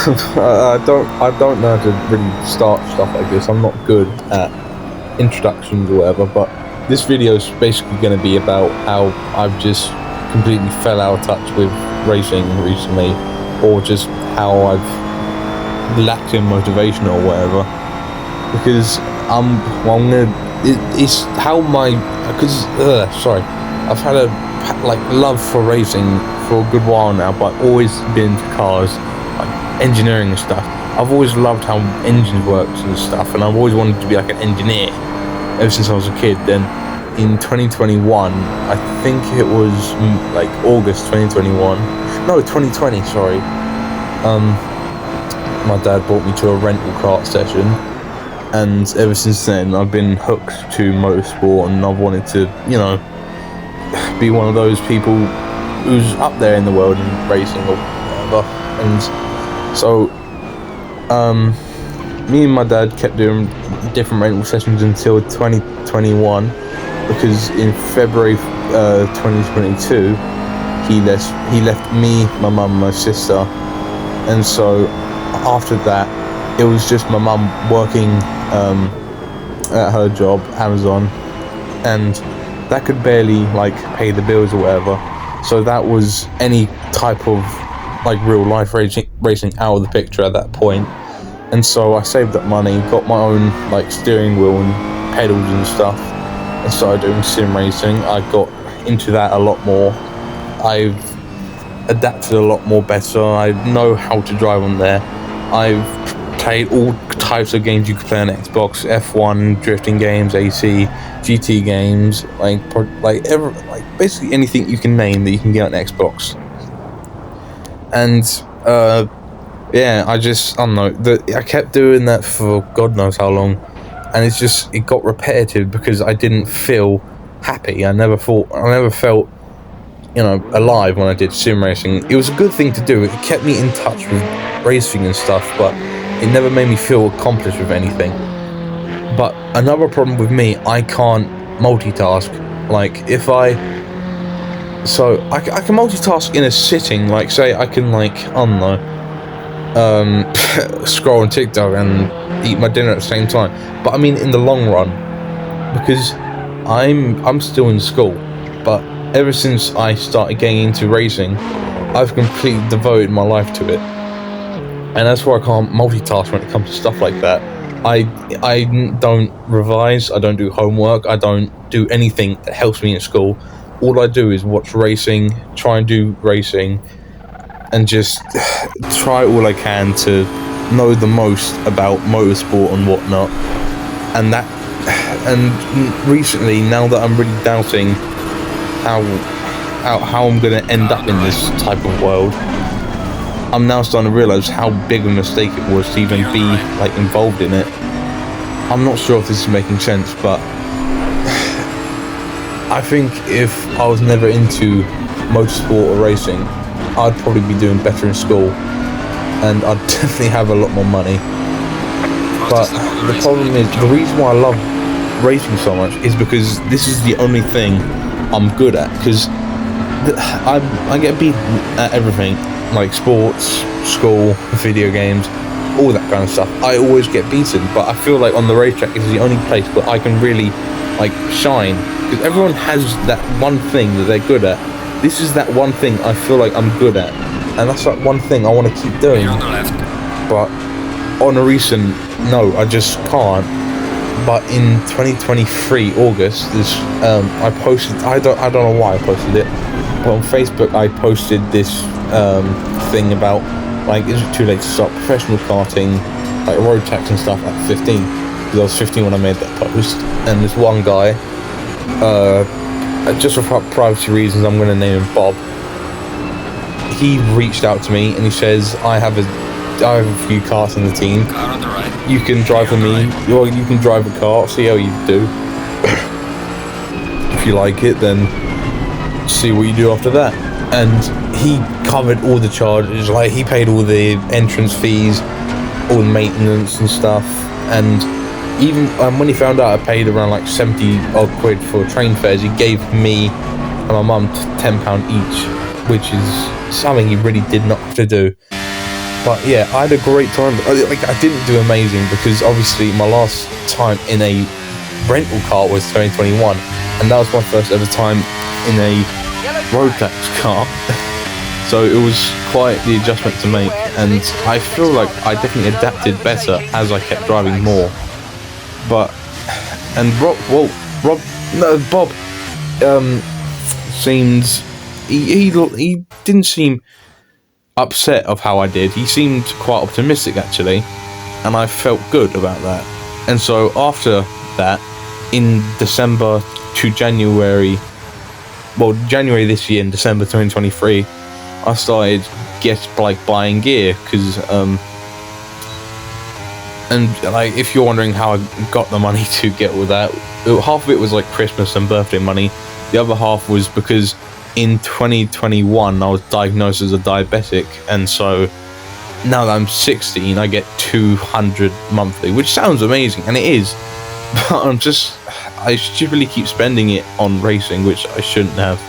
I don't know how to really start stuff like this. I'm not good at introductions or whatever, but this video is basically going to be about how I've just completely fell out of touch with racing recently, or just how I've lacked in motivation or whatever. Because it's how my, sorry, I've had a love for racing for a good while now, but I've always been into cars, like engineering and stuff. I've always loved how engines works and stuff, and I've always wanted to be like an engineer ever since I was a kid. Then in 2021, I think it was like August 2021, no 2020, sorry, my dad brought me to a rental kart session, and ever since then I've been hooked to motorsport, and I've wanted to, be one of those people who's up there in the world in racing or whatever. And so me and my dad kept doing different rental sessions until 2021, because in February 2022 he left me, my mum, my sister, and so after that it was just my mum working at her job, Amazon, and that could barely pay the bills or whatever. So that was any type of real life racing out of the picture at that point. And so I saved up money, got my own steering wheel and pedals and stuff, and started doing sim racing. I got into that a lot more. I've adapted a lot more better. I know how to drive on there. I've played all types of games you could play on Xbox: F1, drifting games, AC, GT games, basically anything you can name that you can get on Xbox. And I don't know, I kept doing that for God knows how long, and it got repetitive because I didn't feel happy. I never felt alive when I did sim racing. It was a good thing to do. It kept me in touch with racing and stuff, but it never made me feel accomplished with anything. But another problem with me, I can't multitask. I can multitask in a sitting. Say I can scroll on TikTok and eat my dinner at the same time. But I mean in the long run, because I'm still in school, but ever since I started getting into racing, I've completely devoted my life to it. And that's why I can't multitask when it comes to stuff like that. I don't revise, I don't do homework, I don't do anything that helps me in school. All I do is watch racing, try and do racing, and just try all I can to know the most about motorsport and whatnot. And recently, now that I'm really doubting how I'm gonna end up in this type of world, I'm now starting to realise how big a mistake it was to even be involved in it. I'm not sure if this is making sense, but I think if I was never into motorsport or racing, I'd probably be doing better in school, and I'd definitely have a lot more money. But the problem is, the reason why I love racing so much is because this is the only thing I'm good at, because I get beat at everything, like sports, school, video games, all that kind of stuff. I always get beaten, but I feel like on the racetrack is the only place where I can really shine, because everyone has that one thing that they're good at. This is that one thing I feel like I'm good at, and that's one thing I want to keep doing. But on a recent note, I just can't. But in 2023 August, I posted, I don't know why I posted it, but on Facebook I posted this thing about is it too late to start professional karting, road tax and stuff at 15, because I was 15 when I made that post. And this one guy, just for privacy reasons I'm going to name him Bob, he reached out to me and he says, I have a few karts in the team, you can drive for me, you can drive a car, see how you do. If you like it, then see what you do after that. And he covered all the charges, he paid all the entrance fees, all the maintenance and stuff. And even when he found out I paid around 70 odd quid for train fares, he gave me and my mum £10 each, which is something he really did not have to do. But yeah, I had a great time. Like, I didn't do amazing because obviously my last time in a rental car was 2021, and that was my first ever time in a road tax car. So it was quite the adjustment to make, and I feel like I definitely adapted better as I kept driving more. But Bob seemed he didn't seem upset of how I did. He seemed quite optimistic actually, and I felt good about that. And so after that, in December to January this year, in December 2023, I started buying gear because and like, if you're wondering how I got the money to get all that, half of it was like Christmas and birthday money. The other half was because in 2021 I was diagnosed as a diabetic, and so now that I'm 16 I get 200 monthly, which sounds amazing, and it is, but I stupidly keep spending it on racing, which I shouldn't have.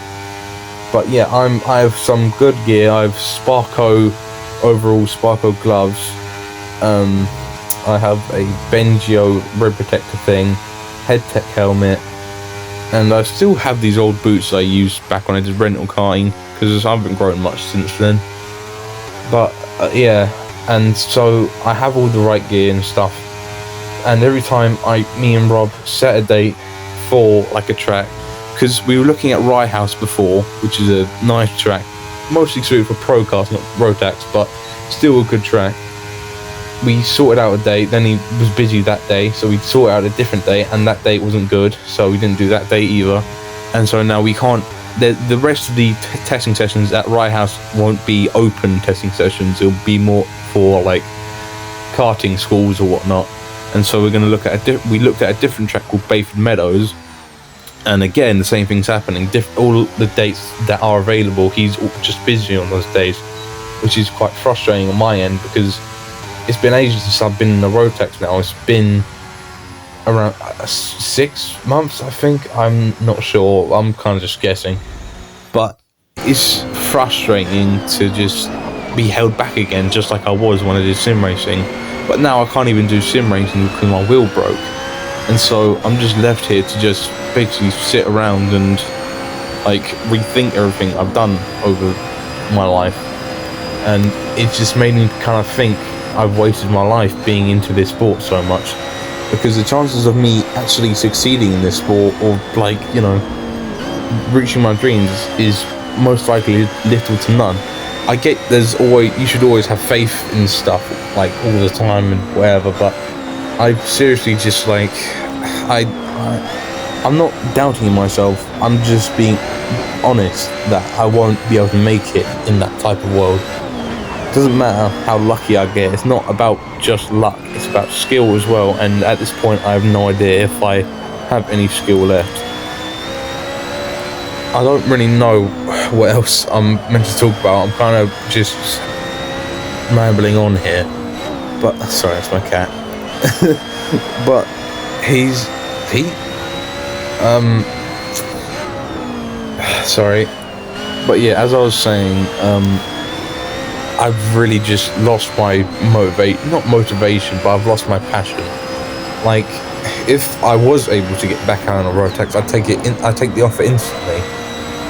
But yeah, I have some good gear. I have Sparco gloves. I have a Bengio rib protector thing, head tech helmet, and I still have these old boots I used back when I did rental karting, because I haven't grown much since then. But yeah, and so I have all the right gear and stuff. And every time me and Rob set a date for like a track, because we were looking at Rye House before, which is a nice track, mostly suited for pro cars, not road tax, but still a good track. We sorted out a date, then he was busy that day, so we sorted out a different date, and that date wasn't good, so we didn't do that date either. And so now we can't, the rest of the testing sessions at Rye House won't be open testing sessions, it'll be more for like karting schools or whatnot. And so we're going to look at we looked at a different track called Bayford Meadows, and again the same thing's happening. All the dates that are available, he's just busy on those days, which is quite frustrating on my end, because it's been ages since I've been in the road tax now. It's been around 6 months, I think. I'm not sure. I'm kind of just guessing. But it's frustrating to just be held back again, just like I was when I did sim racing. But now I can't even do sim racing because my wheel broke. And so I'm just left here to just basically sit around and like rethink everything I've done over my life. And it just made me kind of think I've wasted my life being into this sport so much, because the chances of me actually succeeding in this sport, or like, you know, reaching my dreams, is most likely little to none. I get you should always have faith in stuff like all the time and whatever, but I seriously just like I'm not doubting myself. I'm just being honest that I won't be able to make it in that type of world. It doesn't matter how lucky I get. It's not about just luck. It's about skill as well. And at this point, I have no idea if I have any skill left. I don't really know what else I'm meant to talk about. I'm kind of just rambling on here. But sorry, that's my cat. But sorry. But yeah, as I was saying, I've really just lost my not motivation, but I've lost my passion. Like, if I was able to get back out on a road tax, I'd take the offer instantly.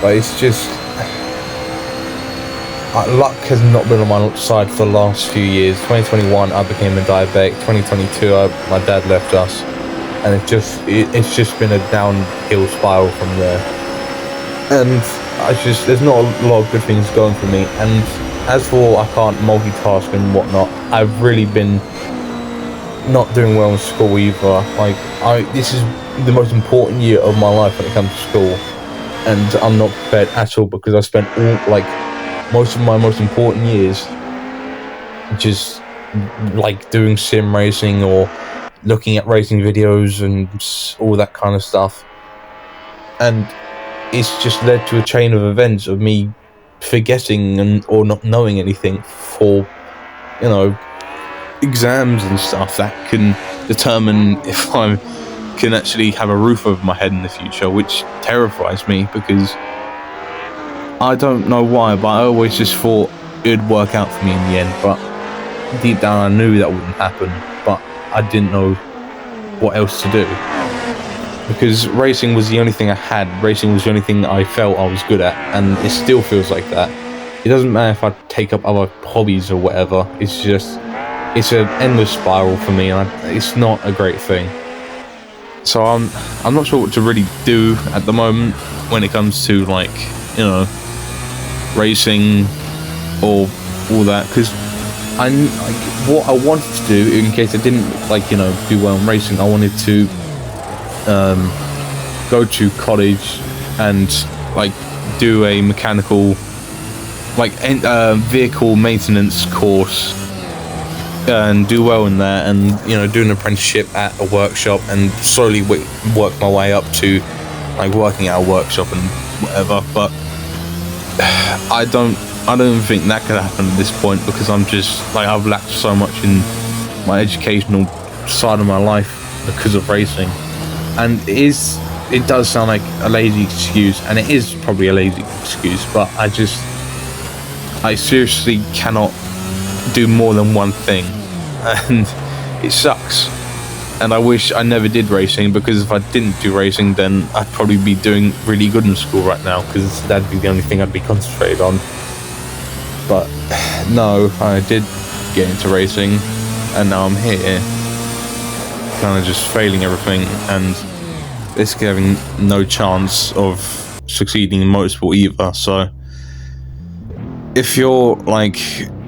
But it's just, luck has not been on my side for the last few years. 2021, I became a diabetic. 2022, my dad left us, and it's just been a downhill spiral from there. And there's not a lot of good things going for me. And as for I can't multitask and whatnot, I've really been not doing well in school either. Like, this is the most important year of my life when it comes to school, and I'm not prepared at all, because I spent most of my most important years just like doing sim racing or looking at racing videos and all that kind of stuff, and it's just led to a chain of events of me forgetting or not knowing anything for, you know, exams and stuff that can determine if I can actually have a roof over my head in the future, which terrifies me, because I don't know why, but I always just thought it would work out for me in the end. But deep down I knew that wouldn't happen, but I didn't know what else to do. Because racing was the only thing I had, racing was the only thing I felt I was good at, and it still feels like that. It doesn't matter if I take up other hobbies or whatever, it's just, it's an endless spiral for me, and it's not a great thing. So I'm not sure what to really do at the moment when it comes to, like, you know, racing or all that, because what I wanted to do, in case I didn't, like, you know, do well in racing, I wanted to go to college and, like, do a mechanical, like, vehicle maintenance course and do well in that, and, you know, do an apprenticeship at a workshop and slowly work my way up to, like, working at a workshop and whatever. But I don't think that could happen at this point, because I'm just, like, I've lacked so much in my educational side of my life because of racing. And it does sound like a lazy excuse, and it is probably a lazy excuse, but I seriously cannot do more than one thing, and it sucks. And I wish I never did racing, because if I didn't do racing, then I'd probably be doing really good in school right now, because that'd be the only thing I'd be concentrated on. But no, I did get into racing, and now I'm here, kind of just failing everything, and basically having no chance of succeeding in motorsport either. So if you're, like,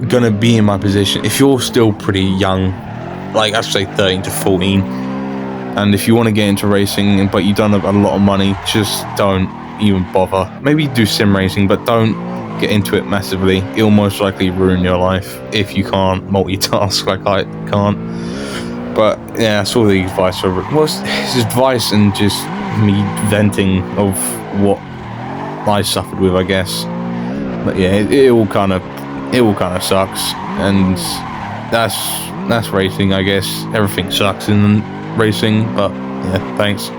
gonna be in my position, if you're still pretty young, like, I'd say 13 to 14, and if you want to get into racing but you don't have a lot of money, just don't even bother. Maybe do sim racing, but don't get into it massively. It'll most likely ruin your life if you can't multitask like I can't. But yeah, that's all the advice. It's advice and just me venting of what I suffered with, I guess. But yeah, it all kind of sucks, and that's racing, I guess. Everything sucks in racing, but yeah, thanks.